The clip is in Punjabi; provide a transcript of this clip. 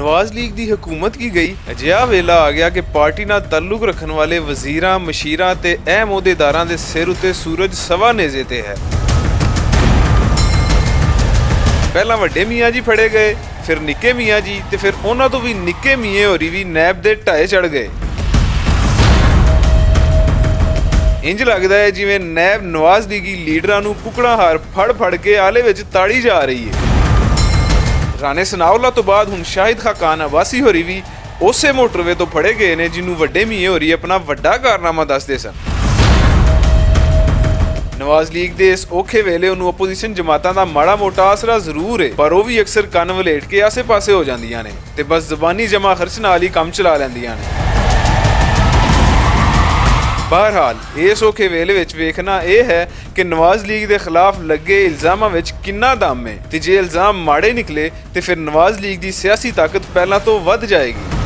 ਨਵਾਜ਼ ਲੀਗ ਦੀ ਹਕੂਮਤ ਕੀ ਗਈ। ਅਜਿਹਾ ਵੇਲਾ ਆ ਗਿਆ ਕਿ ਪਾਰਟੀ ਨਾਲ ਤਾਲੁਕ ਰੱਖਣ ਵਾਲੇ ਵਜ਼ੀਰਾਂ, ਮਸ਼ੀਰਾਂ ਤੇ ਅਹਿਮ ਅਹੁਦੇਦਾਰਾਂ ਦੇ ਸਿਰ ਉੱਤੇ ਸੂਰਜ ਸਵਾ ਨੇਜ਼ੇ ਤੇ ਹੈ। ਪਹਿਲਾਂ ਵੱਡੇ ਮੀਆਂ ਜੀ ਫੜੇ ਗਏ, ਫਿਰ ਨਿੱਕੇ ਮੀਆਂ ਜੀ ਤੇ ਫਿਰ ਉਹਨਾਂ ਤੋਂ ਵੀ ਨਿੱਕੇ ਮੀਏ ਹੋਰੀ ਵੀ ਨੈਬ ਦੇ ਢਾਏ ਚੜ ਗਏ। ਇੰਜ ਲੱਗਦਾ ਹੈ ਜਿਵੇਂ ਨੈਬ ਨਵਾਜ਼ ਲੀਗੀ ਲੀਡਰਾਂ ਨੂੰ ਕੁਕੜਾ ਹਾਰ ਫੜ ਕੇ ਆਲੇ ਵਿੱਚ ਤਾੜੀ ਜਾ ਰਹੀ ਹੈ। ਰਾਣੇ ਸਨਾਉਲਾ ਤੋਂ ਬਾਅਦ ਹੁਣ ਸ਼ਾਹਿਦ ਖਾਕਾਨ ਅਬਾਸੀ ਹੋਰੀ ਵੀ ਉਸੇ ਮੋਟਰਵੇ ਤੋਂ ਫੜੇ ਗਏ ਨੇ ਜਿਹਨੂੰ ਵੱਡੇ ਮੀਏ ਹੋਰੀ ਆਪਣਾ ਵੱਡਾ ਕਾਰਨਾਮਾ ਦੱਸਦੇ ਸਨ। ਨਵਾਜ਼ ਲੀਗ ਦੇ ਇਸ ਔਖੇ ਵੇਲੇ ਉਹਨੂੰ ਆਪੋਜੀਸ਼ਨ ਜਮਾਤਾਂ ਦਾ ਮਾੜਾ ਮੋਟਾ ਆਸਰਾ ਜ਼ਰੂਰ ਹੈ, ਪਰ ਉਹ ਵੀ ਅਕਸਰ ਕੰਨ ਵਲੇਟ ਕੇ ਆਸੇ-ਪਾਸੇ ਹੋ ਜਾਂਦੀਆਂ ਨੇ ਤੇ ਬਸ ਜ਼ਬਾਨੀ ਜਮਾ ਖਰਚ ਨਾਲ ਹੀ ਕੰਮ ਚਲਾ ਲੈਂਦੀਆਂ ਨੇ। ਬਹਰਹਾਲ ਇਸ ਔਖੇ ਵੇਲੇ ਵਿੱਚ ਵੇਖਣਾ ਇਹ ਹੈ ਕਿ ਨਵਾਜ਼ ਲੀਗ ਦੇ ਖਿਲਾਫ ਲੱਗੇ ਇਲਜ਼ਾਮਾਂ ਵਿੱਚ ਕਿੰਨਾ ਦਮ ਹੈ ਤੇ ਜੇ ਇਲਜ਼ਾਮ ਮਾੜੇ ਨਿਕਲੇ ਤੇ ਫਿਰ ਨਵਾਜ਼ ਲੀਗ ਦੀ ਸਿਆਸੀ ਤਾਕਤ ਪਹਿਲਾਂ ਤੋਂ ਵੱਧ ਜਾਏਗੀ।